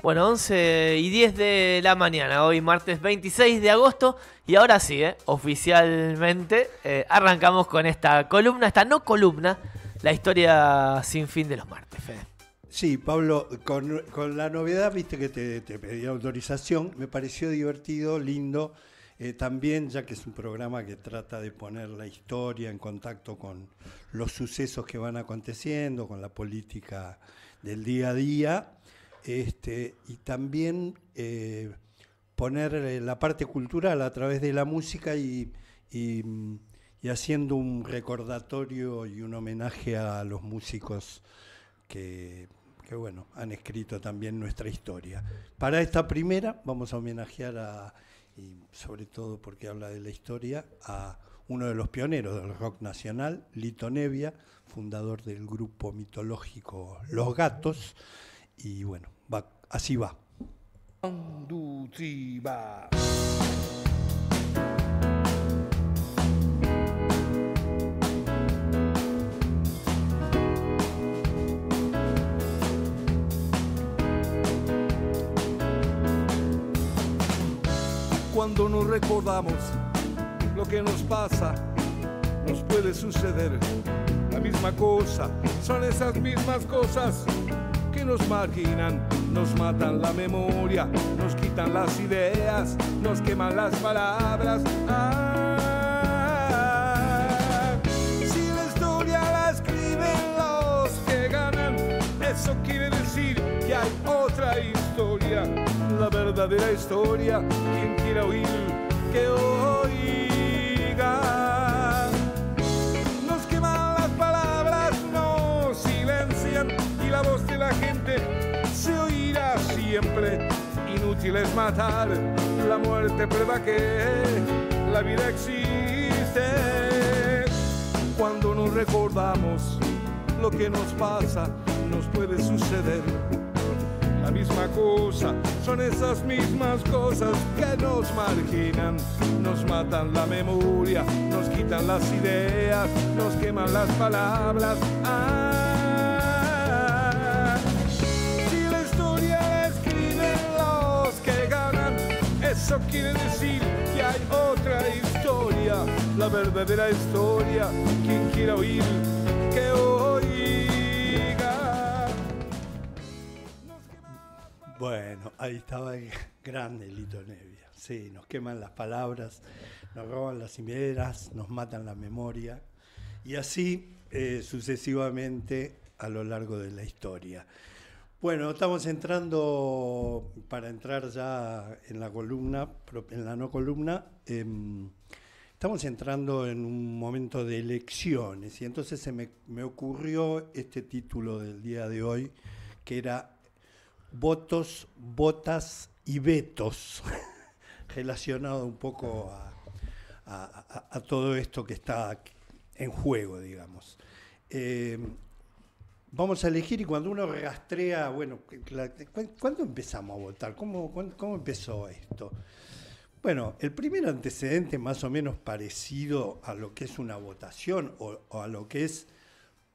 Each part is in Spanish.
Bueno, 11:10 de la mañana, hoy martes 26 de agosto. Y ahora sí, oficialmente arrancamos con esta columna, esta no columna, la historia sin fin de los martes, Fede. Sí, Pablo, con la novedad, viste que te pedí autorización, me pareció divertido, lindo, también ya que es un programa que trata de poner la historia en contacto con los sucesos que van aconteciendo, con la política del día a día, y también poner la parte cultural a través de la música y haciendo un recordatorio y un homenaje a los músicos que bueno, han escrito también nuestra historia. Para esta primera vamos a homenajear y sobre todo porque habla de la historia, a uno de los pioneros del rock nacional, Lito Nebbia, fundador del grupo mitológico Los Gatos, y bueno, así va. Cuando nos recordamos lo que nos pasa, nos puede suceder la misma cosa. Son esas mismas cosas que nos marginan, nos matan la memoria, nos quitan las ideas, nos queman las palabras. Si la historia la escriben los que ganan, eso quiere decir que hay otra historia, la verdadera historia. Quien quiera oír, que oiga. Nos queman las palabras, nos silencian, y la voz de la gente se oirá siempre. Inútil es matar, la muerte prueba que la vida existe. Cuando nos recordamos lo que nos pasa, nos puede suceder la misma cosa. Son esas mismas cosas que nos marginan, nos matan la memoria, nos quitan las ideas, nos queman las palabras. Si la historia la escriben los que ganan, eso quiere decir que hay otra historia, la verdadera historia. Quien quiera oír, que oiga. Bueno, ahí estaba el grande Lito Nebbia. Sí, nos queman las palabras, nos roban las ideas, nos matan la memoria, y así sucesivamente a lo largo de la historia. Bueno, estamos entrando, para entrar ya en la columna, en la no columna, estamos entrando en un momento de elecciones, y entonces me ocurrió este título del día de hoy, que era Votos, Votas y Vetos, relacionado un poco a todo esto que está en juego, digamos. Vamos a elegir, y cuando uno rastrea, bueno, ¿cuándo empezamos a votar? ¿Cómo empezó esto? Bueno, el primer antecedente más o menos parecido a lo que es una votación o a lo que es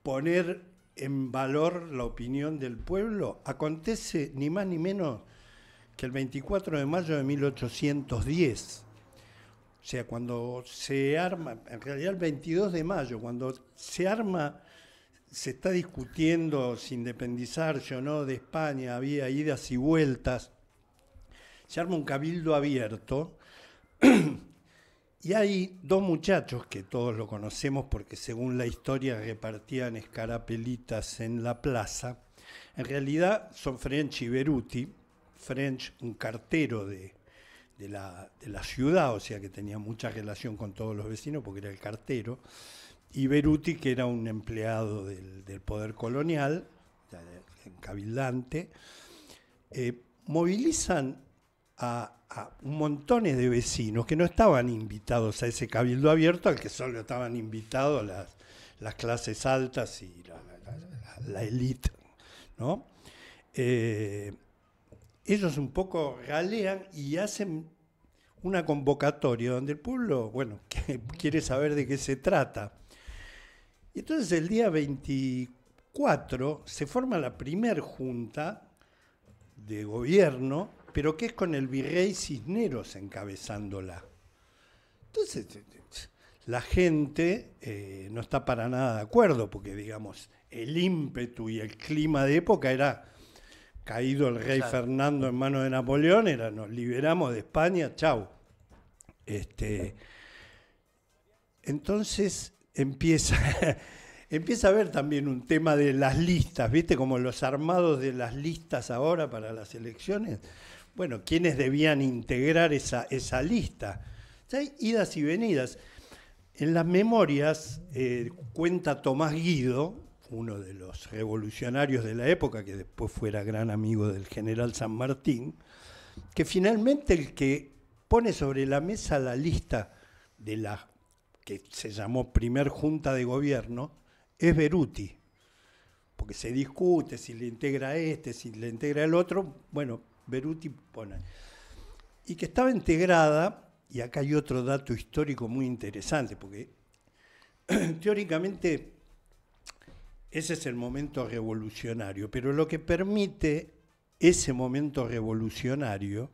poner en valor la opinión del pueblo, acontece ni más ni menos que el 24 de mayo de 1810. O sea, cuando se arma, en realidad el 22 de mayo, cuando se arma, se está discutiendo si independizarse o no de España, había idas y vueltas, se arma un cabildo abierto, y hay dos muchachos que todos lo conocemos porque según la historia repartían escarapelitas en la plaza. En realidad son French y Beruti. French, un cartero de la ciudad, o sea que tenía mucha relación con todos los vecinos porque era el cartero, y Beruti, que era un empleado del poder colonial, cabildante. Movilizan a montones de vecinos que no estaban invitados a ese cabildo abierto, al que solo estaban invitados las clases altas y la élite, ¿no? Ellos un poco ralean y hacen una convocatoria donde el pueblo, bueno, quiere saber de qué se trata. Y entonces el día 24 se forma la primer junta de gobierno, pero que es con el virrey Cisneros encabezándola. Entonces, la gente no está para nada de acuerdo, porque, digamos, el ímpetu y el clima de época era, caído el rey Fernando en manos de Napoleón, era nos liberamos de España, chau. Entonces empieza a haber también un tema de las listas, ¿viste? Como los armados de las listas ahora para las elecciones. Bueno, ¿quiénes debían integrar esa lista? Ya hay idas y venidas. En las memorias cuenta Tomás Guido, uno de los revolucionarios de la época, que después fuera gran amigo del general San Martín, que finalmente el que pone sobre la mesa la lista de la que se llamó primer junta de gobierno es Beruti, porque se discute si le integra este, si le integra el otro. Bueno, Beruti pone. Y que estaba integrada, y acá hay otro dato histórico muy interesante, porque teóricamente ese es el momento revolucionario, pero lo que permite ese momento revolucionario,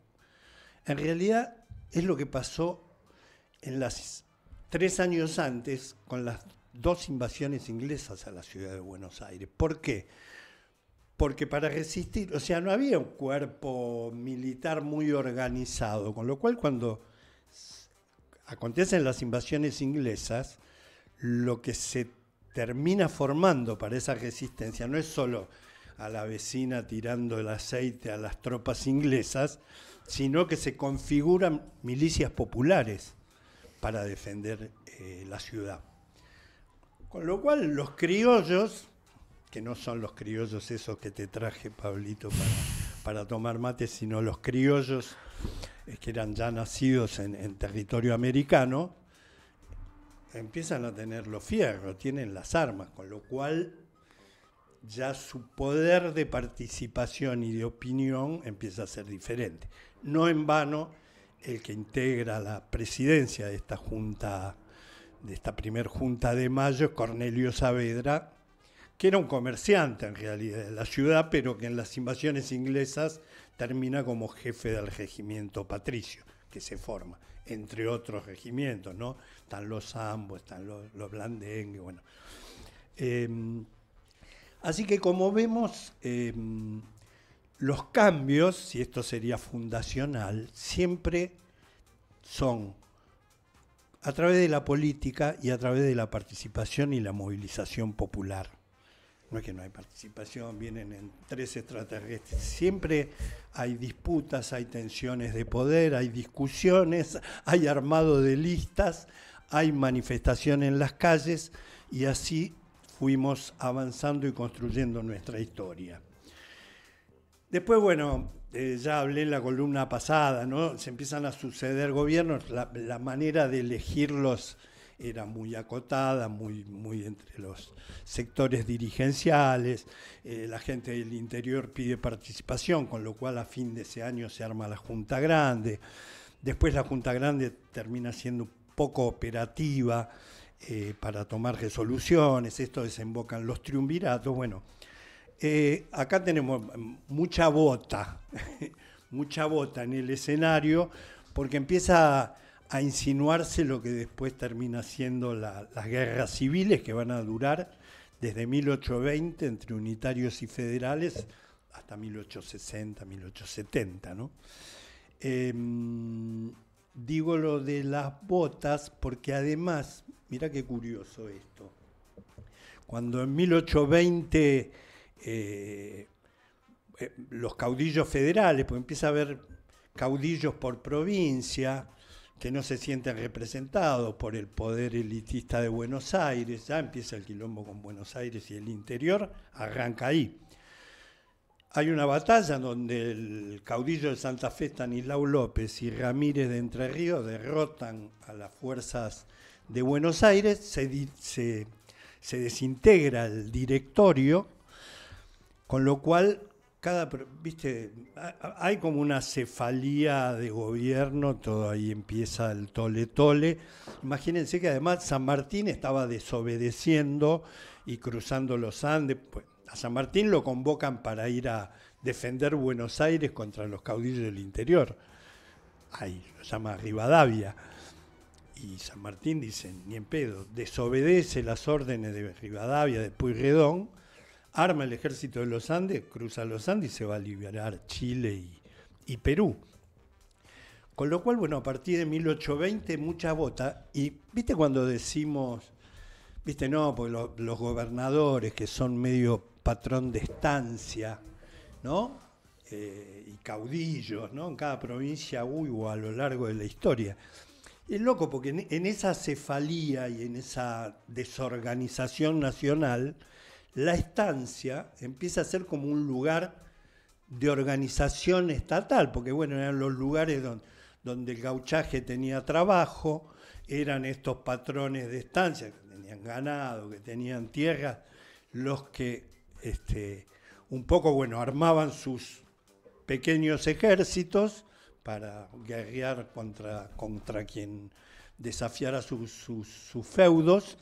en realidad es lo que pasó en las 3 años antes con las 2 invasiones inglesas a la ciudad de Buenos Aires. ¿Por qué? Porque para resistir, o sea, no había un cuerpo militar muy organizado, con lo cual cuando acontecen las invasiones inglesas, lo que se termina formando para esa resistencia no es solo a la vecina tirando el aceite a las tropas inglesas, sino que se configuran milicias populares para defender la ciudad. Con lo cual los criollos, que no son los criollos esos que te traje, Pablito, para tomar mate, sino los criollos que eran ya nacidos en territorio americano, empiezan a tener los fierros, tienen las armas, con lo cual ya su poder de participación y de opinión empieza a ser diferente. No en vano, el que integra la presidencia de esta junta, de esta primer junta de mayo, es Cornelio Saavedra, que era un comerciante en realidad de la ciudad, pero que en las invasiones inglesas termina como jefe del regimiento patricio, que se forma, entre otros regimientos, ¿no? Están los Ambos, están los Blandengue, bueno. Así que como vemos, los cambios, y esto sería fundacional, siempre son a través de la política y a través de la participación y la movilización popular. No es que no hay participación, vienen en 3 extraterrestres. Siempre hay disputas, hay tensiones de poder, hay discusiones, hay armado de listas, hay manifestación en las calles, y así fuimos avanzando y construyendo nuestra historia. Después, bueno, ya hablé en la columna pasada, ¿no? Se empiezan a suceder gobiernos, la manera de elegirlos era muy acotada, muy entre los sectores dirigenciales. La gente del interior pide participación, con lo cual a fin de ese año se arma la Junta Grande. Después la Junta Grande termina siendo poco operativa para tomar resoluciones. Esto desemboca en los triunviratos. Bueno, acá tenemos mucha bota, mucha bota en el escenario, porque empieza a insinuarse lo que después termina siendo las guerras civiles, que van a durar desde 1820 entre unitarios y federales hasta 1860, 1870, ¿no? Digo lo de las botas porque además, mira qué curioso esto, cuando en 1820 los caudillos federales, pues empieza a haber caudillos por provincia, que no se sienten representados por el poder elitista de Buenos Aires, ya empieza el quilombo con Buenos Aires y el interior, arranca ahí. Hay una batalla donde el caudillo de Santa Fe, Estanislao López, y Ramírez de Entre Ríos derrotan a las fuerzas de Buenos Aires, se desintegra el directorio, con lo cual viste, hay como una cefalía de gobierno, todo ahí empieza el tole-tole. Imagínense que además San Martín estaba desobedeciendo y cruzando los Andes. Pues, a San Martín lo convocan para ir a defender Buenos Aires contra los caudillos del interior. Ahí lo llama Rivadavia. Y San Martín dice, ni en pedo, desobedece las órdenes de Rivadavia, de Pueyrredón, arma el ejército de los Andes, cruza los Andes y se va a liberar Chile y Perú. Con lo cual, bueno, a partir de 1820 mucha bota. Y viste cuando decimos, viste, no, porque los gobernadores que son medio patrón de estancia, ¿no? Y caudillos, ¿no? En cada provincia hubo a lo largo de la historia. Es loco porque en esa cefalía y en esa desorganización nacional, la estancia empieza a ser como un lugar de organización estatal, porque bueno, eran los lugares donde el gauchaje tenía trabajo, eran estos patrones de estancia, que tenían ganado, que tenían tierras, los que un poco, bueno, armaban sus pequeños ejércitos para guerrear contra quien desafiara sus feudos.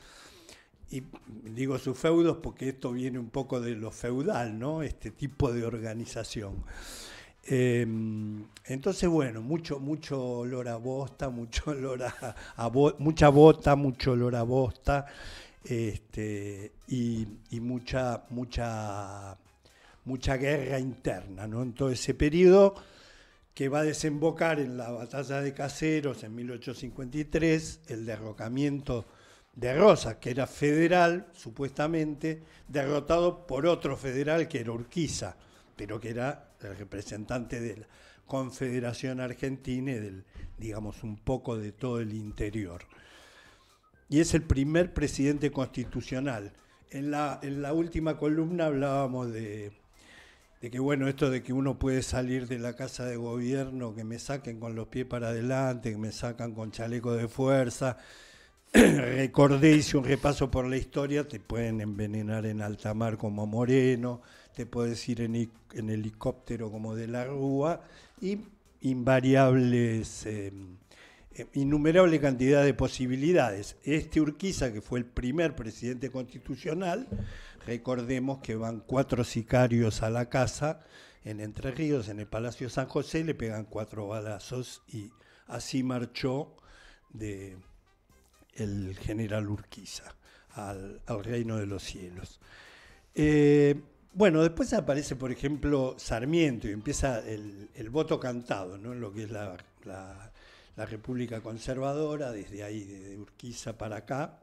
Y digo sus feudos porque esto viene un poco de lo feudal, ¿no? Este tipo de organización. Entonces, bueno, mucho olor a bosta, mucho olor mucha bota, mucho olor a bosta, y mucha guerra interna, ¿no? En todo ese periodo, que va a desembocar en la batalla de Caseros en 1853, el derrocamiento de Rosas, que era federal, supuestamente, derrotado por otro federal que era Urquiza, pero que era el representante de la Confederación Argentina y digamos, un poco de todo el interior. Y es el primer presidente constitucional. En la última columna hablábamos de que, bueno, esto de que uno puede salir de la casa de gobierno, que me saquen con los pies para adelante, que me sacan con chaleco de fuerza. Recordé, hice un repaso por la historia, te pueden envenenar en alta mar como Moreno, te puedes ir en helicóptero como de la Rúa, y innumerable cantidad de posibilidades. Urquiza, que fue el primer presidente constitucional, recordemos que van 4 sicarios a la casa en Entre Ríos, en el Palacio San José, le pegan 4 balazos y así marchó el general Urquiza al reino de los cielos. Bueno, después aparece, por ejemplo, Sarmiento y empieza el voto cantado, ¿no? En lo que es la República Conservadora, desde ahí, de Urquiza para acá,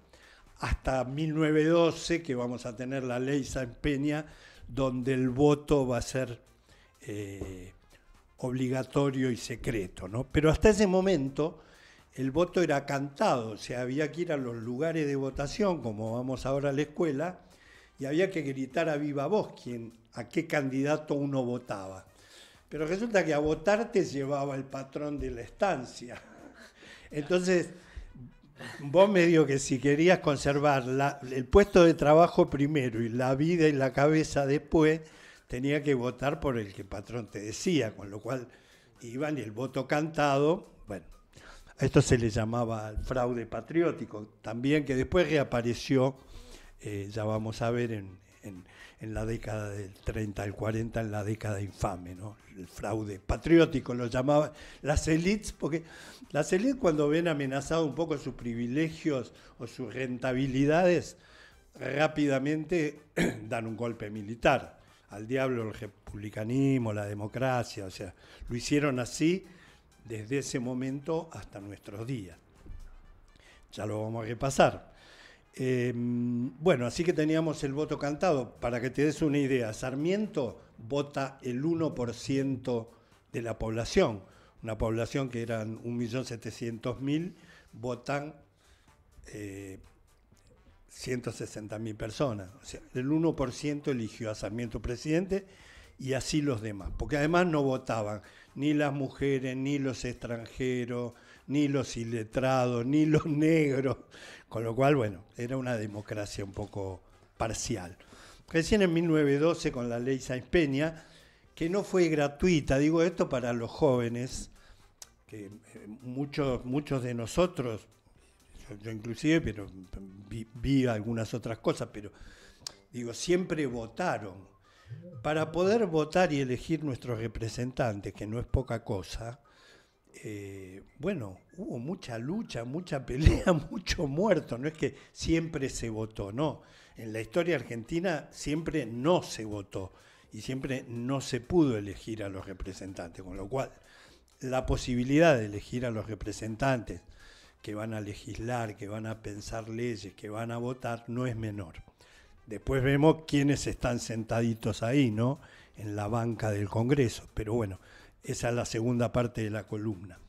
hasta 1912, que vamos a tener la ley Sáenz Peña, donde el voto va a ser obligatorio y secreto, ¿no? Pero hasta ese momento el voto era cantado, o sea, había que ir a los lugares de votación, como vamos ahora a la escuela, y había que gritar a viva voz a qué candidato uno votaba. Pero resulta que a votar te llevaba el patrón de la estancia. Entonces, vos medio que si querías conservar el puesto de trabajo primero y la vida y la cabeza después, tenía que votar por el que el patrón te decía, con lo cual iban y el voto cantado, bueno, a esto se le llamaba el fraude patriótico, también, que después reapareció, ya vamos a ver en la década del 30 al 40, en la década infame, ¿no? El fraude patriótico lo llamaban las élites, porque las élites, cuando ven amenazados un poco sus privilegios o sus rentabilidades, rápidamente dan un golpe militar. Al diablo el republicanismo, la democracia, o sea, lo hicieron así desde ese momento hasta nuestros días. Ya lo vamos a repasar. Bueno, así que teníamos el voto cantado. Para que te des una idea, Sarmiento vota el 1% de la población. Una población que eran 1.700.000, votan 160.000 personas. O sea, el 1% eligió a Sarmiento presidente y así los demás. Porque además no votaban ni las mujeres, ni los extranjeros, ni los iletrados, ni los negros. Con lo cual, bueno, era una democracia un poco parcial. Recién en 1912, con la ley Sáenz Peña, que no fue gratuita, digo esto para los jóvenes, que muchos de nosotros, yo inclusive, pero vi algunas otras cosas, pero digo, siempre votaron. para poder votar y elegir nuestros representantes, que no es poca cosa, bueno, hubo mucha lucha, mucha pelea, mucho muerto. No es que siempre se votó, no. En la historia argentina siempre no se votó y siempre no se pudo elegir a los representantes, con lo cual la posibilidad de elegir a los representantes que van a legislar, que van a pensar leyes, que van a votar, no es menor. Después vemos quiénes están sentaditos ahí, ¿no? En la banca del Congreso. Pero bueno, esa es la segunda parte de la columna.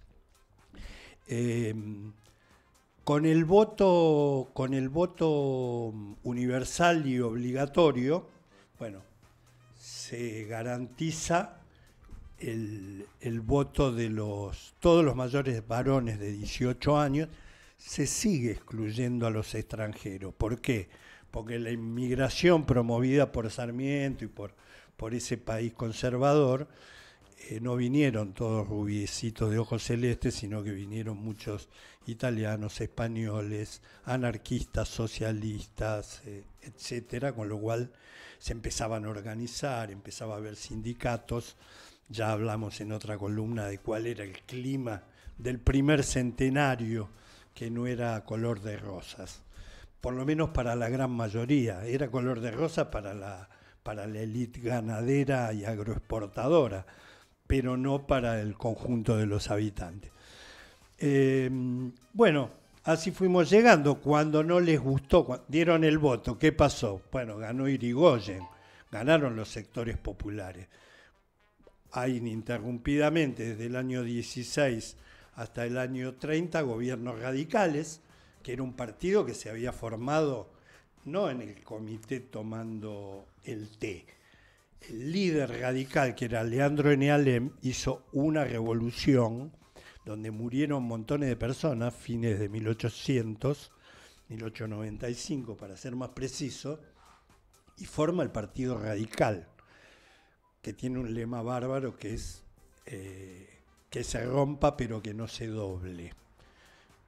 Con el voto universal y obligatorio, bueno, se garantiza el voto de todos los mayores varones de 18 años. Se sigue excluyendo a los extranjeros. ¿Por qué? Porque la inmigración promovida por Sarmiento y por ese país conservador, no vinieron todos rubiecitos de ojos celestes, sino que vinieron muchos italianos, españoles, anarquistas, socialistas, etcétera, con lo cual se empezaban a organizar, empezaba a haber sindicatos. Ya hablamos en otra columna de cuál era el clima del primer centenario, que no era color de rosas. Por lo menos para la gran mayoría, era color de rosa para la élite ganadera y agroexportadora, pero no para el conjunto de los habitantes. Bueno, así fuimos llegando. Cuando no les gustó, dieron el voto, ¿qué pasó? Bueno, ganó Irigoyen, ganaron los sectores populares. Hay ininterrumpidamente, desde el año 16 hasta el año 30, gobiernos radicales, que era un partido que se había formado no en el comité tomando el té. El líder radical, que era Leandro N. Alem, hizo una revolución donde murieron montones de personas, fines de 1895 para ser más preciso, y forma el Partido Radical, que tiene un lema bárbaro que es que se rompa pero que no se doble,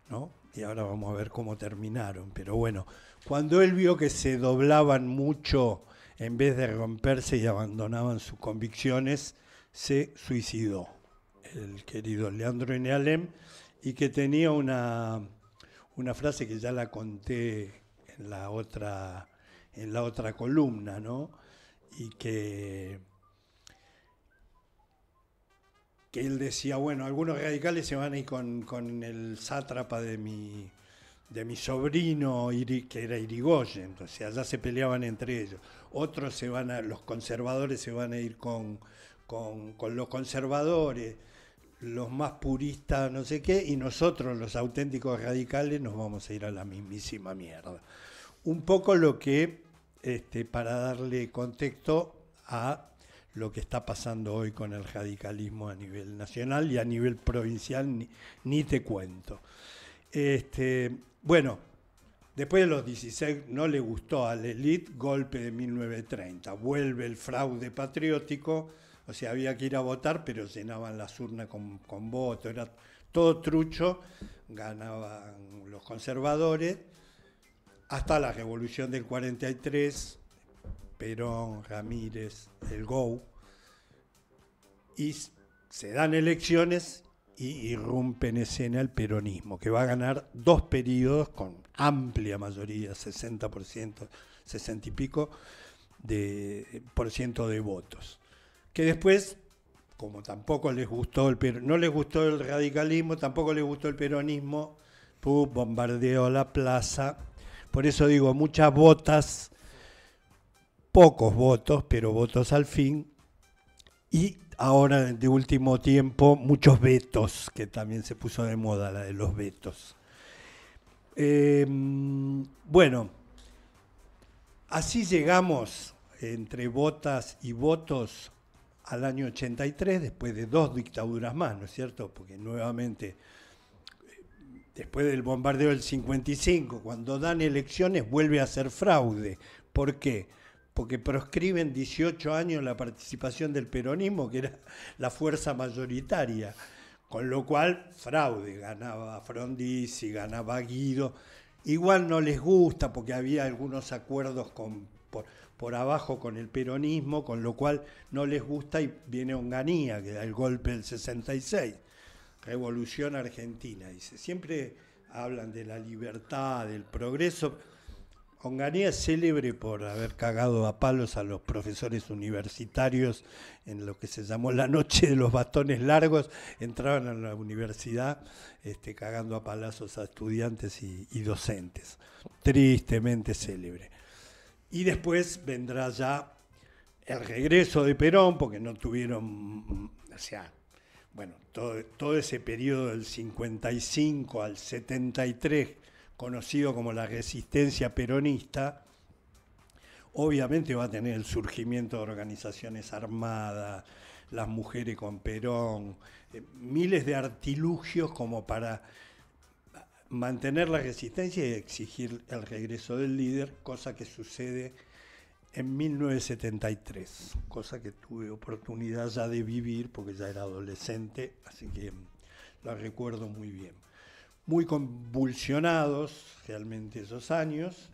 ¿no? Y ahora vamos a ver cómo terminaron. Pero bueno, cuando él vio que se doblaban mucho en vez de romperse y abandonaban sus convicciones, se suicidó el querido Leandro N. Alem, y que tenía una frase que ya la conté en la otra columna, ¿no? Y que él decía, bueno, algunos radicales se van a ir con el sátrapa de mi sobrino, que era Irigoyen, o sea, ya se peleaban entre ellos. Otros los conservadores se van a ir con los conservadores, los más puristas, no sé qué, y nosotros, los auténticos radicales, nos vamos a ir a la mismísima mierda. Un poco lo que, para darle contexto a lo que está pasando hoy con el radicalismo a nivel nacional y a nivel provincial, ni te cuento. Bueno, después de los 16 no le gustó a la élite, golpe de 1930, vuelve el fraude patriótico, o sea, había que ir a votar, pero llenaban las urnas con votos, era todo trucho, ganaban los conservadores, hasta la revolución del 43, Perón, Ramírez, el GOU, y se dan elecciones y irrumpe en escena el peronismo, que va a ganar 2 periodos con amplia mayoría, 60%, 60 y pico por ciento de votos. Que después, como tampoco les gustó no les gustó el radicalismo, tampoco les gustó el peronismo, bombardeó a la plaza. Por eso digo, muchas botas, pocos votos, pero votos al fin. Y ahora, de último tiempo, muchos vetos, que también se puso de moda la de los vetos. Bueno, así llegamos, entre botas y votos, al año 83, después de 2 dictaduras más, ¿no es cierto? Porque nuevamente, después del bombardeo del 55, cuando dan elecciones, vuelve a ser fraude. ¿Por qué? Porque proscriben 18 años la participación del peronismo, que era la fuerza mayoritaria, con lo cual fraude, ganaba Frondizi, ganaba Guido. Igual no les gusta porque había algunos acuerdos por abajo con el peronismo, con lo cual no les gusta y viene Onganía, que da el golpe del 66, Revolución Argentina, dice. Siempre hablan de la libertad, del progreso. Onganía es célebre por haber cagado a palos a los profesores universitarios en lo que se llamó la noche de los bastones largos. Entraban a la universidad cagando a palazos a estudiantes y docentes. Tristemente célebre. Y después vendrá ya el regreso de Perón, porque no tuvieron, todo ese periodo del 55 al 73, conocido como la resistencia peronista, obviamente va a tener el surgimiento de organizaciones armadas, las mujeres con Perón, miles de artilugios como para mantener la resistencia y exigir el regreso del líder, cosa que sucede en 1973, cosa que tuve oportunidad ya de vivir porque ya era adolescente, así que la recuerdo muy bien. Muy convulsionados realmente esos años.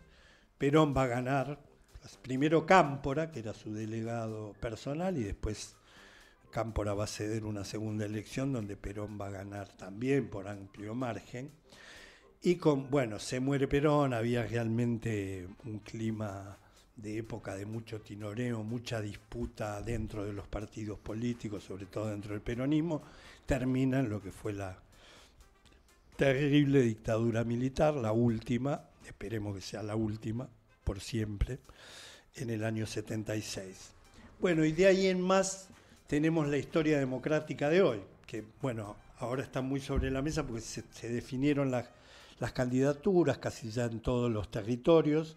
Perón va a ganar, primero Cámpora, que era su delegado personal, y después Cámpora va a ceder una segunda elección donde Perón va a ganar también por amplio margen. Y se muere Perón, había realmente un clima de época de mucho tinoreo, mucha disputa dentro de los partidos políticos, sobre todo dentro del peronismo, termina en lo que fue la terrible dictadura militar, la última, esperemos que sea la última, por siempre, en el año 76. Bueno, y de ahí en más tenemos la historia democrática de hoy, que ahora está muy sobre la mesa porque se definieron las candidaturas casi ya en todos los territorios.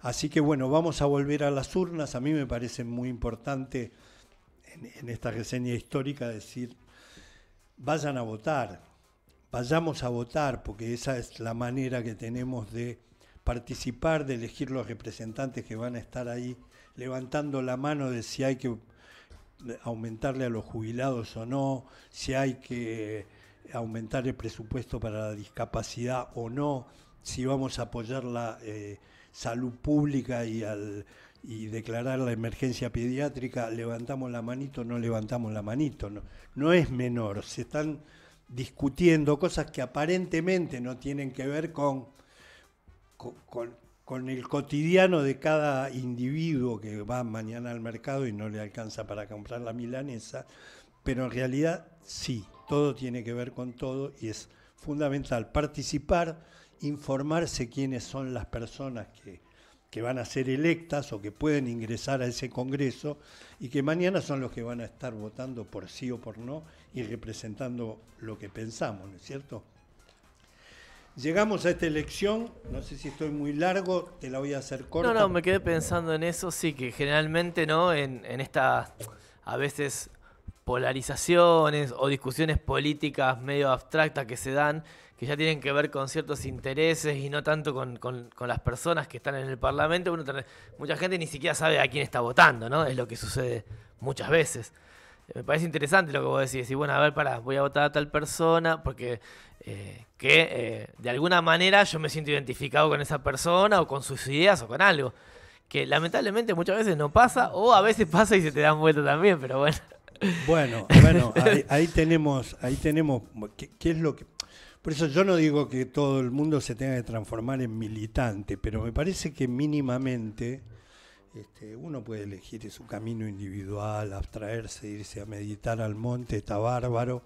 Así que vamos a volver a las urnas. A mí me parece muy importante en esta reseña histórica decir, vayan a votar, vayamos a votar, porque esa es la manera que tenemos de participar, de elegir los representantes que van a estar ahí, levantando la mano de si hay que aumentarle a los jubilados o no, si hay que aumentar el presupuesto para la discapacidad o no, si vamos a apoyar la salud pública y declarar la emergencia pediátrica, levantamos la manito, no levantamos la manito, no es menor, se están discutiendo cosas que aparentemente no tienen que ver con el cotidiano de cada individuo que va mañana al mercado y no le alcanza para comprar la milanesa, pero en realidad sí, todo tiene que ver con todo y es fundamental participar, informarse quiénes son las personas que van a ser electas o que pueden ingresar a ese congreso y que mañana son los que van a estar votando por sí o por no y representando lo que pensamos, ¿no es cierto? Llegamos a esta elección, no sé si estoy muy largo, te la voy a hacer corta. No, me quedé pensando en eso, sí, que generalmente, ¿no? En estas, a veces, polarizaciones o discusiones políticas medio abstractas que se dan, que ya tienen que ver con ciertos intereses y no tanto con las personas que están en el Parlamento. Mucha gente ni siquiera sabe a quién está votando, ¿no? Es lo que sucede muchas veces. Me parece interesante lo que vos decís. Y a ver, voy a votar a tal persona porque de alguna manera yo me siento identificado con esa persona o con sus ideas o con algo. Que lamentablemente muchas veces no pasa, o a veces pasa y se te dan vuelta también, pero bueno. Bueno, ahí tenemos, ¿qué es lo que...? Por eso yo no digo que todo el mundo se tenga que transformar en militante, pero me parece que mínimamente uno puede elegir su camino individual, abstraerse, irse a meditar al monte, está bárbaro.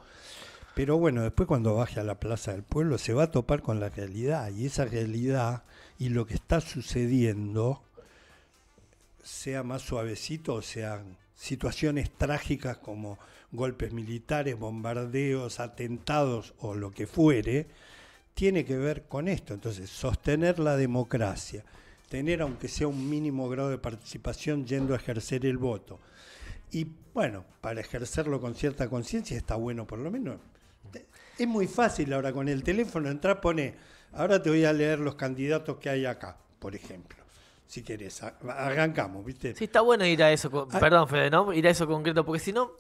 Pero después cuando baje a la Plaza del Pueblo se va a topar con la realidad, y esa realidad y lo que está sucediendo, sea más suavecito o sean situaciones trágicas como golpes militares, bombardeos, atentados o lo que fuere, tiene que ver con esto. Entonces, sostener la democracia, tener aunque sea un mínimo grado de participación yendo a ejercer el voto. Y para ejercerlo con cierta conciencia está bueno por lo menos. Es muy fácil ahora con el teléfono entrar, pone, ahora te voy a leer los candidatos que hay acá, por ejemplo. Si querés, arrancamos, ¿viste? Sí, está bueno ir a eso, perdón Fede, ¿no? Ir a eso concreto, porque si no,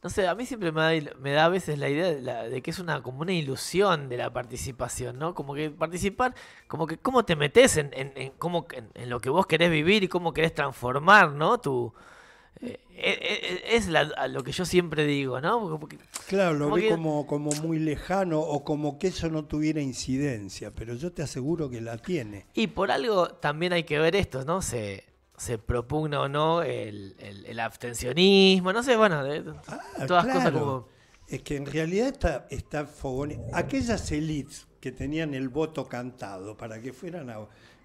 No sé, a mí siempre me da a veces la idea de que es como una ilusión de la participación, ¿no? Como que participar, como que cómo te metes en lo que vos querés vivir y cómo querés transformar, ¿no? Es a lo que yo siempre digo, ¿no? Claro, lo como ve que- como muy lejano o como que eso no tuviera incidencia, pero yo te aseguro que la tiene. Y por algo también hay que ver esto, ¿no? Se propugna o no el abstencionismo, no sé, bueno, todas cosas Claro, como... es que en realidad está aquellas élites que tenían el voto cantado para que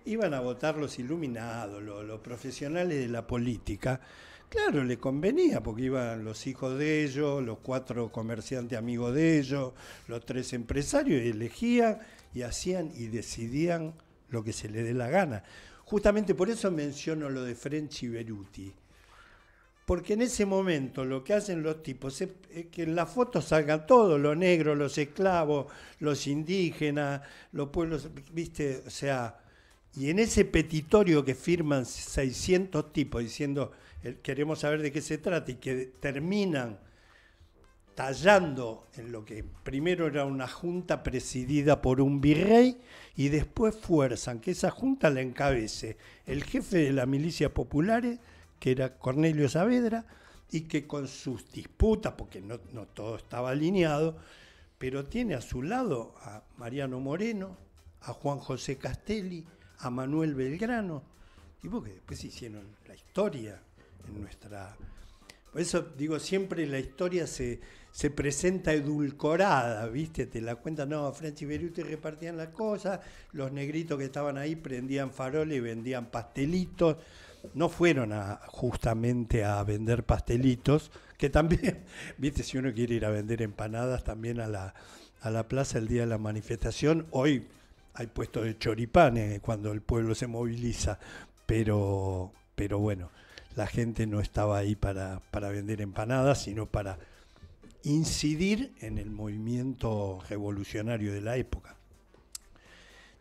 iban a votar los iluminados, los profesionales de la política. Claro, le convenía porque iban los hijos de ellos, los 4 comerciantes amigos de ellos, los 3 empresarios, y elegían y hacían y decidían lo que se les dé la gana. Justamente por eso menciono lo de French y Beruti. Porque en ese momento lo que hacen los tipos es que en la foto salgan todos, los negros, los esclavos, los indígenas, los pueblos, ¿viste? O sea, y en ese petitorio que firman 600 tipos diciendo queremos saber de qué se trata y que terminan tallando en lo que primero era una junta presidida por un virrey y después fuerzan que esa junta la encabece el jefe de las milicias populares, que era Cornelio Saavedra, y que con sus disputas, porque no todo estaba alineado, pero tiene a su lado a Mariano Moreno, a Juan José Castelli, a Manuel Belgrano, tipo que después hicieron la historia en nuestra... Por eso digo, siempre la historia se presenta edulcorada, ¿viste? Te la cuentan, no, French y Beruti repartían las cosas, los negritos que estaban ahí prendían faroles y vendían pastelitos. No fueron justamente a vender pastelitos, que también, ¿viste? Si uno quiere ir a vender empanadas también a la plaza el día de la manifestación, hoy hay puestos de choripanes cuando el pueblo se moviliza, pero bueno, la gente no estaba ahí para vender empanadas, sino para incidir en el movimiento revolucionario de la época.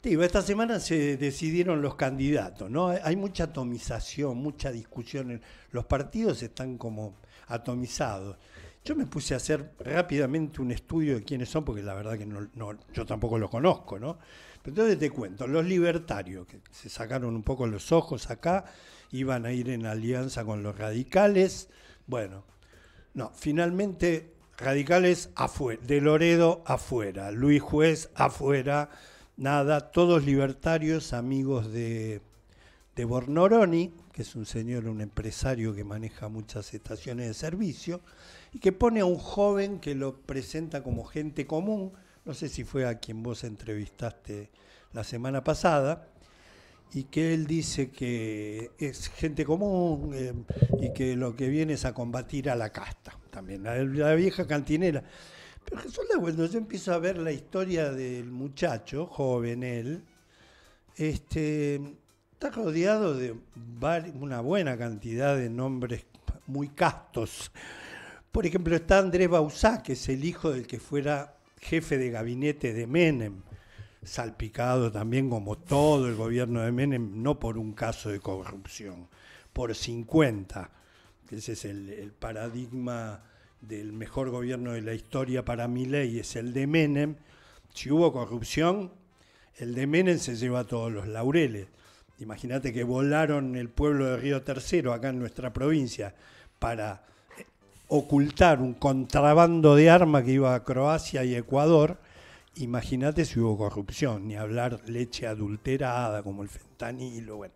Te digo, esta semana se decidieron los candidatos, ¿no? Hay mucha atomización, mucha discusión. Los partidos están como atomizados. Yo me puse a hacer rápidamente un estudio de quiénes son, porque la verdad que yo tampoco los conozco, ¿no? Pero entonces te cuento, los libertarios, que se sacaron un poco los ojos acá, iban a ir en alianza con los radicales. Bueno, no, finalmente radicales afuera, de Loredo afuera, Luis Juez afuera, nada, todos libertarios, amigos de Bornoroni, que es un señor, un empresario que maneja muchas estaciones de servicio, y que pone a un joven que lo presenta como gente común, no sé si fue a quien vos entrevistaste la semana pasada, y que él dice que es gente común y que lo que viene es a combatir a la casta, también, la vieja cantinera. Pero resulta, cuando yo empiezo a ver la historia del muchacho, joven él, está rodeado de una buena cantidad de nombres muy castos. Por ejemplo, está Andrés Bauzá, que es el hijo del que fuera jefe de gabinete de Menem, salpicado también como todo el gobierno de Menem, no por un caso de corrupción, por 50. Ese es el paradigma del mejor gobierno de la historia para Milei, es el de Menem. Si hubo corrupción, el de Menem se lleva todos los laureles. Imagínate que volaron el pueblo de Río Tercero, acá en nuestra provincia, para ocultar un contrabando de armas que iba a Croacia y Ecuador. Imagínate si hubo corrupción, ni hablar leche adulterada como el fentanilo. Bueno,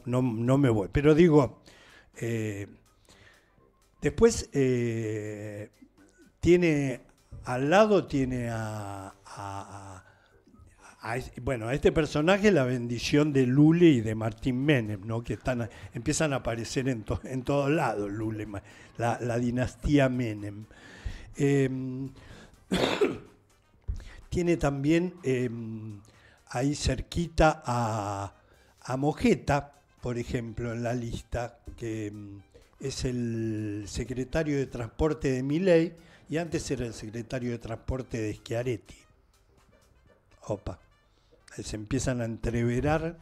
no me voy. Pero digo, después tiene al lado a este personaje, la bendición de Lule y de Martín Menem, ¿no? Que empiezan a aparecer en todos lados, Lule, la dinastía Menem. Tiene también ahí cerquita a Mojeta, por ejemplo, en la lista, que es el secretario de Transporte de Milei y antes era el secretario de Transporte de Schiaretti. Opa. Se empiezan a entreverar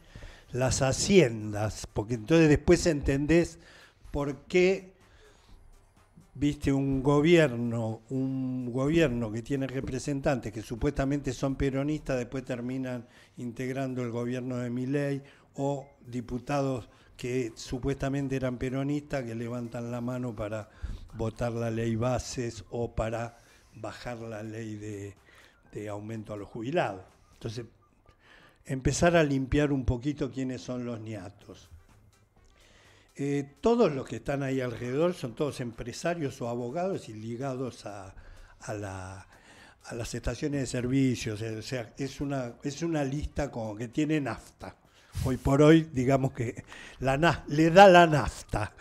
las haciendas, porque entonces después entendés por qué viste un gobierno que tiene representantes que supuestamente son peronistas, después terminan integrando el gobierno de Milei, o diputados que supuestamente eran peronistas que levantan la mano para votar la ley bases o para bajar la ley de aumento a los jubilados. Entonces, empezar a limpiar un poquito quiénes son los ñatos. Todos los que están ahí alrededor son todos empresarios o abogados y ligados a las estaciones de servicios. O sea, es una lista como que tiene nafta. Hoy por hoy, digamos que le da la nafta.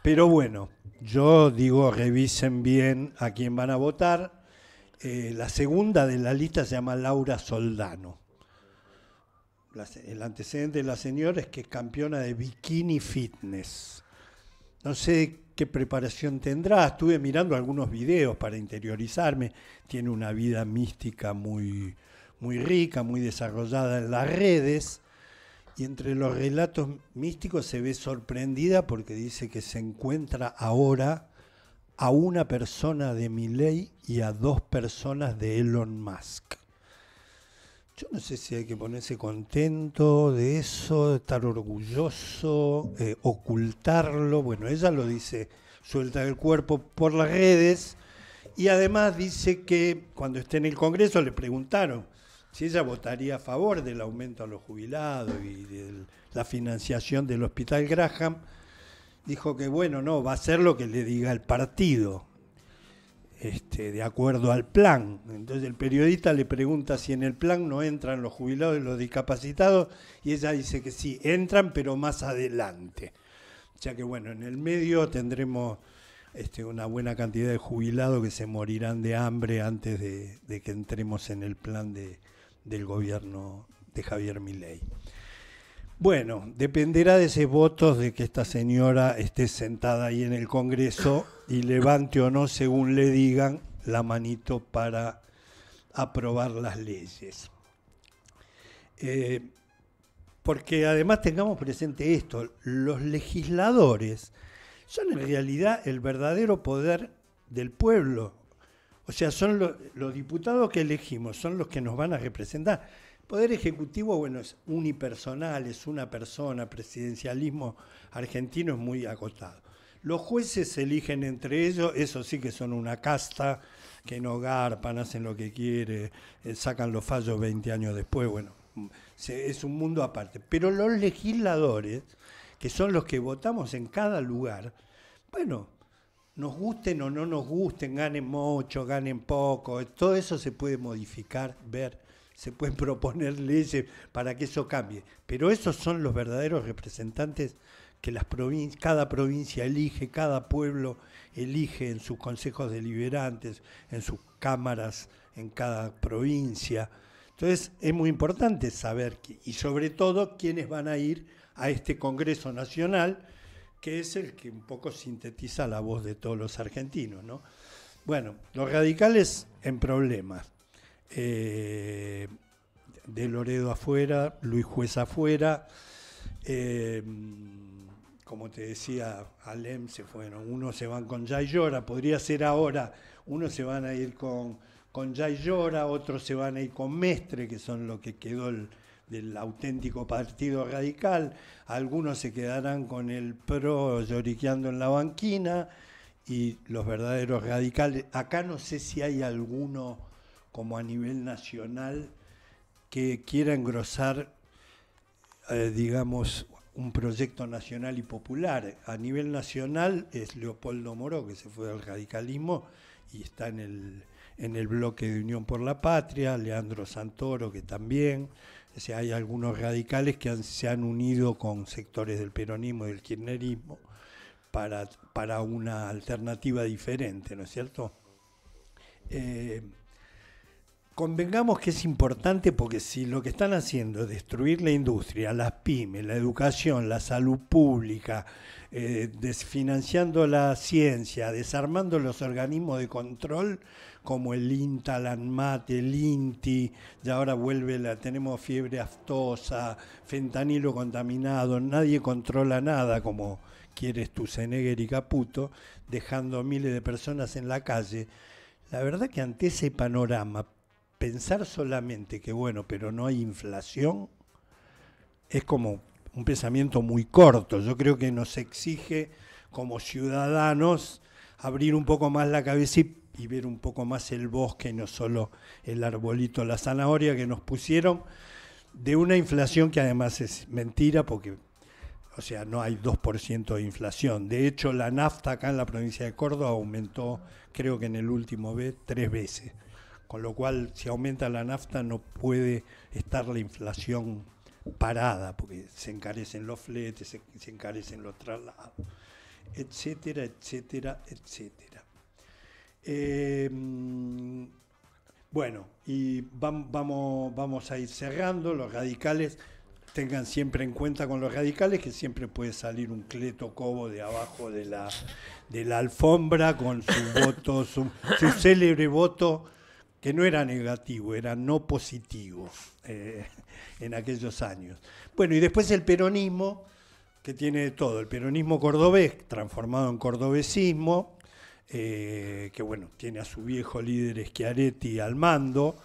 Pero bueno, yo digo, revisen bien a quién van a votar. La segunda de la lista se llama Laura Soldano. El antecedente de la señora es que es campeona de bikini fitness. No sé qué preparación tendrá. Estuve mirando algunos videos para interiorizarme. Tiene una vida mística muy, muy rica, muy desarrollada en las redes. Y entre los relatos místicos se ve sorprendida porque dice que se encuentra ahora a una persona de Milei y a 2 personas de Elon Musk. Yo no sé si hay que ponerse contento de eso, estar orgulloso, ocultarlo. Bueno, ella lo dice, suelta el cuerpo por las redes, y además dice que cuando esté en el Congreso le preguntaron si ella votaría a favor del aumento a los jubilados y de la financiación del Hospital Graham. Dijo que bueno, no, va a hacer lo que le diga el partido, de acuerdo al plan. Entonces el periodista le pregunta si en el plan no entran los jubilados y los discapacitados, y ella dice que sí, entran, pero más adelante. O sea que bueno, en el medio tendremos una buena cantidad de jubilados que se morirán de hambre antes de que entremos en el plan del gobierno de Javier Milei. Bueno, dependerá de ese voto de que esta señora esté sentada ahí en el Congreso y levante o no, según le digan, la manito para aprobar las leyes. Porque además tengamos presente esto, los legisladores son en realidad el verdadero poder del pueblo. O sea, son los diputados que elegimos, son los que nos van a representar. Poder ejecutivo, bueno, es unipersonal, es una persona, presidencialismo argentino es muy acotado. Los jueces se eligen entre ellos, eso sí que son una casta, que no garpan, hacen lo que quieren, sacan los fallos 20 años después, bueno, es un mundo aparte. Pero los legisladores, que son los que votamos en cada lugar, bueno, nos gusten o no nos gusten, ganen mucho, ganen poco, todo eso se puede modificar, ver. Se pueden proponer leyes para que eso cambie, pero esos son los verdaderos representantes que cada provincia elige, cada pueblo elige en sus consejos deliberantes, en sus cámaras, en cada provincia. Entonces es muy importante saber, y sobre todo, quiénes van a ir a este Congreso Nacional, que es el que un poco sintetiza la voz de todos los argentinos, ¿no? Bueno, los radicales en problemas. De Loredo afuera, Luis Juez afuera, como te decía, Alem se fueron, unos se van con Jay Llora, podría ser ahora, unos se van a ir con Jay Llora, otros se van a ir con Mestre, que son lo que quedó del auténtico partido radical, algunos se quedarán con el PRO lloriqueando en la banquina, y los verdaderos radicales, acá no sé si hay alguno como a nivel nacional que quiera engrosar, digamos, un proyecto nacional y popular. A nivel nacional es Leopoldo Moró, que se fue al radicalismo y está en el bloque de Unión por la Patria, Leandro Santoro, que también. O sea, hay algunos radicales que se han unido con sectores del peronismo y del kirchnerismo para una alternativa diferente, ¿no es cierto? Convengamos que es importante, porque si lo que están haciendo es destruir la industria, las pymes, la educación, la salud pública, desfinanciando la ciencia, desarmando los organismos de control como el INTA, la ANMAT, el INTI, y ahora tenemos fiebre aftosa, fentanilo contaminado, nadie controla nada, como quiere Sturzenegger y Caputo, dejando miles de personas en la calle. La verdad que ante ese panorama, pensar solamente que bueno, pero no hay inflación, es como un pensamiento muy corto. Yo creo que nos exige como ciudadanos abrir un poco más la cabeza y ver un poco más el bosque, no solo el arbolito, la zanahoria que nos pusieron, de una inflación que además es mentira porque, o sea, no hay 2% de inflación. De hecho, la nafta acá en la provincia de Córdoba aumentó, creo que en el último mes, 3 veces. Con lo cual, si aumenta la nafta, no puede estar la inflación parada, porque se encarecen los fletes, se encarecen los traslados, etcétera, etcétera, etcétera. Bueno, y vamos a ir cerrando. Los radicales, tengan siempre en cuenta con los radicales que siempre puede salir un Cleto Cobo de abajo de la alfombra con su voto, su célebre voto, que no era negativo, era no positivo en aquellos años. Bueno, y después el peronismo, que tiene de todo, el peronismo cordobés, transformado en cordobesismo, que bueno, tiene a su viejo líder Schiaretti al mando.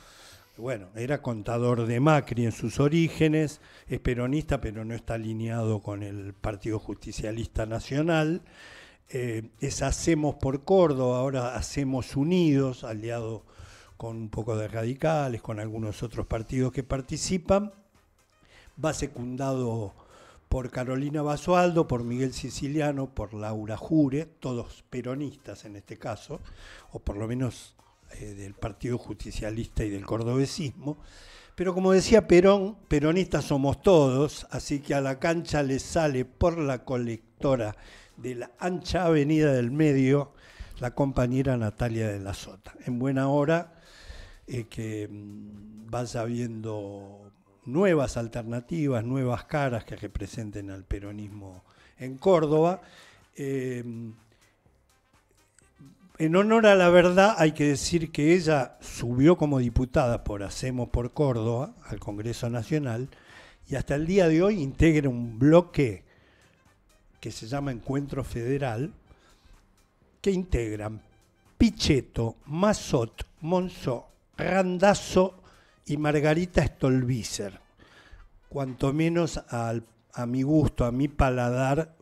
Bueno, era contador de Macri en sus orígenes, es peronista, pero no está alineado con el Partido Justicialista Nacional. Es Hacemos por Córdoba, ahora Hacemos Unidos, aliado con un poco de radicales, con algunos otros partidos que participan. Va secundado por Carolina Basualdo, por Miguel Siciliano, por Laura Jure, todos peronistas en este caso, o por lo menos del Partido Justicialista y del cordobesismo. Pero como decía Perón, peronistas somos todos, así que a la cancha le sale por la colectora de la ancha avenida del Medio la compañera Natalia de la Sota. En buena hora que vaya viendo nuevas alternativas, nuevas caras que representen al peronismo en Córdoba. En honor a la verdad hay que decir que ella subió como diputada por Hacemos por Córdoba al Congreso Nacional y hasta el día de hoy integra un bloque que se llama Encuentro Federal, que integran Pichetto, Massot, Monzó, Randazzo y Margarita Stolbizer. Cuanto menos a mi gusto, a mi paladar,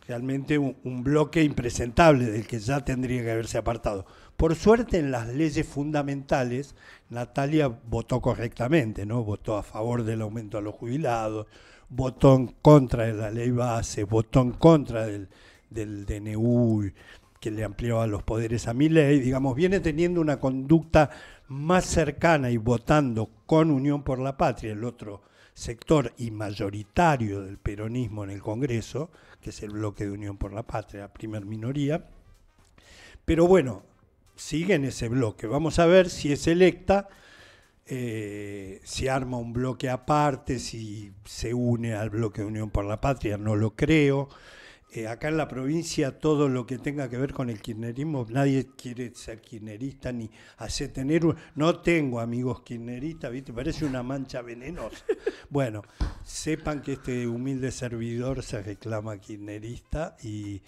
realmente un bloque impresentable del que ya tendría que haberse apartado. Por suerte, en las leyes fundamentales, Natalia votó correctamente, ¿no? Votó a favor del aumento a los jubilados, votó en contra de la ley base, votó en contra del DNU, que le ampliaba los poderes a Milei. Digamos, viene teniendo una conducta más cercana y votando con Unión por la Patria, el otro sector y mayoritario del peronismo en el Congreso, que es el bloque de Unión por la Patria, la primer minoría. Pero bueno, sigue en ese bloque. Vamos a ver si es electa, si arma un bloque aparte, si se une al bloque de Unión por la Patria, no lo creo. Acá en la provincia todo lo que tenga que ver con el kirchnerismo, nadie quiere ser kirchnerista ni hacer no tengo amigos kirchneristas, ¿viste? Parece una mancha venenosa. Bueno, sepan que este humilde servidor se reclama kirchnerista y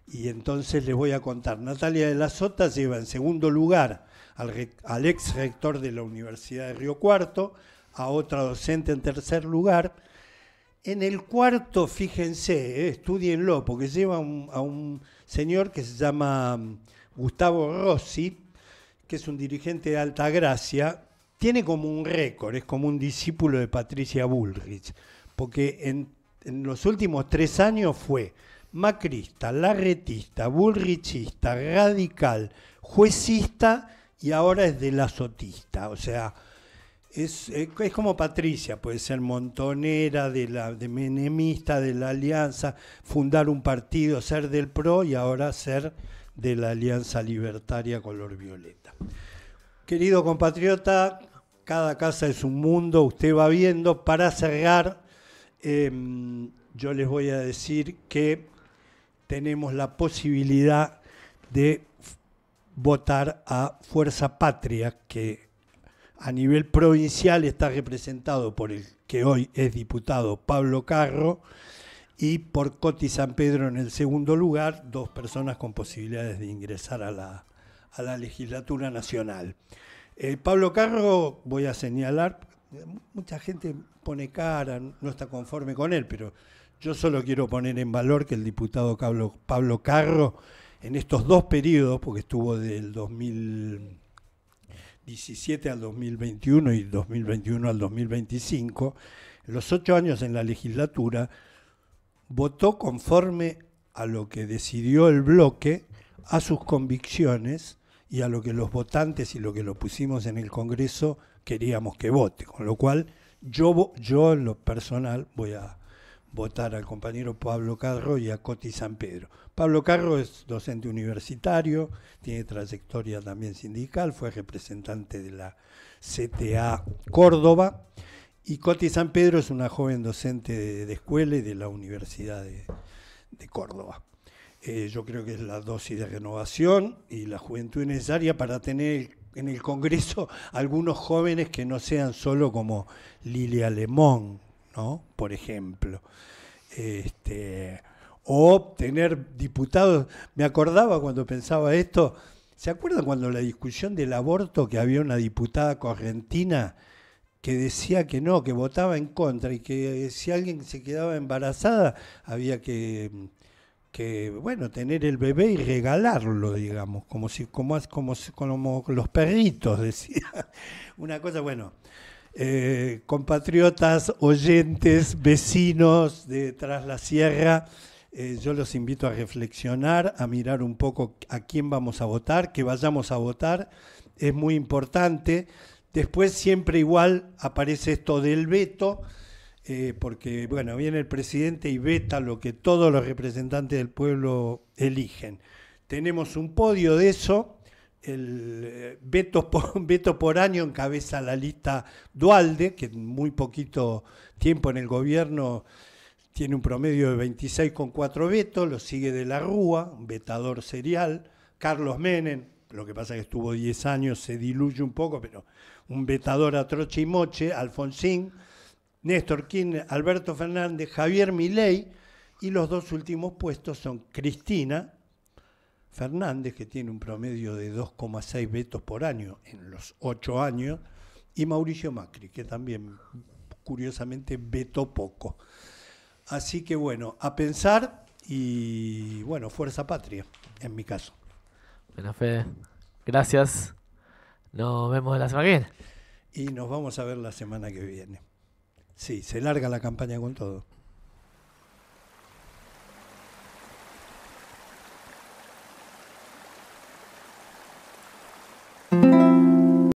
entonces les voy a contar. Natalia de la Sota lleva en segundo lugar al ex rector de la Universidad de Río Cuarto, a otra docente en tercer lugar. En el cuarto, fíjense, estudienlo, porque lleva a un señor que se llama Gustavo Rossi, que es un dirigente de Altagracia. Tiene como un récord, es como un discípulo de Patricia Bullrich, porque en los últimos 3 años fue macrista, larretista, bullrichista, radical, juecista y ahora es de la sotista. O sea, es como Patricia, puede ser montonera, de menemista, de la Alianza, fundar un partido, ser del PRO y ahora ser de la Alianza Libertaria Color Violeta. Querido compatriota, cada casa es un mundo, usted va viendo. Para cerrar, yo les voy a decir que tenemos la posibilidad de votar a Fuerza Patria, que a nivel provincial está representado por el que hoy es diputado Pablo Carro, y por Coti San Pedro en el segundo lugar, 2 personas con posibilidades de ingresar a la legislatura nacional. Pablo Carro, voy a señalar, mucha gente pone cara, no está conforme con él, pero yo solo quiero poner en valor que el diputado Pablo Carro, en estos 2 periodos, porque estuvo del 2017 al 2021 y 2021 al 2025, los 8 años en la legislatura, votó conforme a lo que decidió el bloque, a sus convicciones y a lo que los votantes y lo que lo pusimos en el Congreso queríamos que vote. Con lo cual, yo en lo personal voy a votar al compañero Pablo Carro y a Coti San Pedro. Pablo Carro es docente universitario, tiene trayectoria también sindical, fue representante de la CTA Córdoba, y Coti San Pedro es una joven docente de escuela y de la Universidad de Córdoba. Yo creo que es la dosis de renovación y la juventud necesaria para tener en el Congreso algunos jóvenes que no sean solo como Lilia Lemón, ¿no? Por ejemplo. O tener diputados. Me acordaba cuando pensaba esto, ¿se acuerdan cuando la discusión del aborto, que había una diputada correntina que decía que no, que votaba en contra y que si alguien se quedaba embarazada había que bueno, tener el bebé y regalarlo, digamos, como los perritos, decía. Una cosa, bueno, compatriotas, oyentes, vecinos de Tras la Sierra, yo los invito a reflexionar, a mirar un poco a quién vamos a votar, que vayamos a votar, es muy importante. Después siempre igual aparece esto del veto, porque bueno, viene el presidente y veta lo que todos los representantes del pueblo eligen. Tenemos un podio de eso, el veto por año encabeza la lista Duhalde, que en muy poquito tiempo en el gobierno tiene un promedio de 26,4 vetos, lo sigue De la Rúa, un vetador serial, Carlos Menem, lo que pasa es que estuvo 10 años, se diluye un poco, pero un vetador a troche y moche, Alfonsín, Néstor Kirchner, Alberto Fernández, Javier Milei, y los 2 últimos puestos son Cristina Fernández, que tiene un promedio de 2,6 vetos por año en los 8 años, y Mauricio Macri, que también curiosamente vetó poco. Así que bueno, a pensar y bueno, fuerza patria, en mi caso. Bueno, Fede, gracias. Nos vemos la semana que viene. Y nos vamos a ver la semana que viene. Sí, se larga la campaña con todo.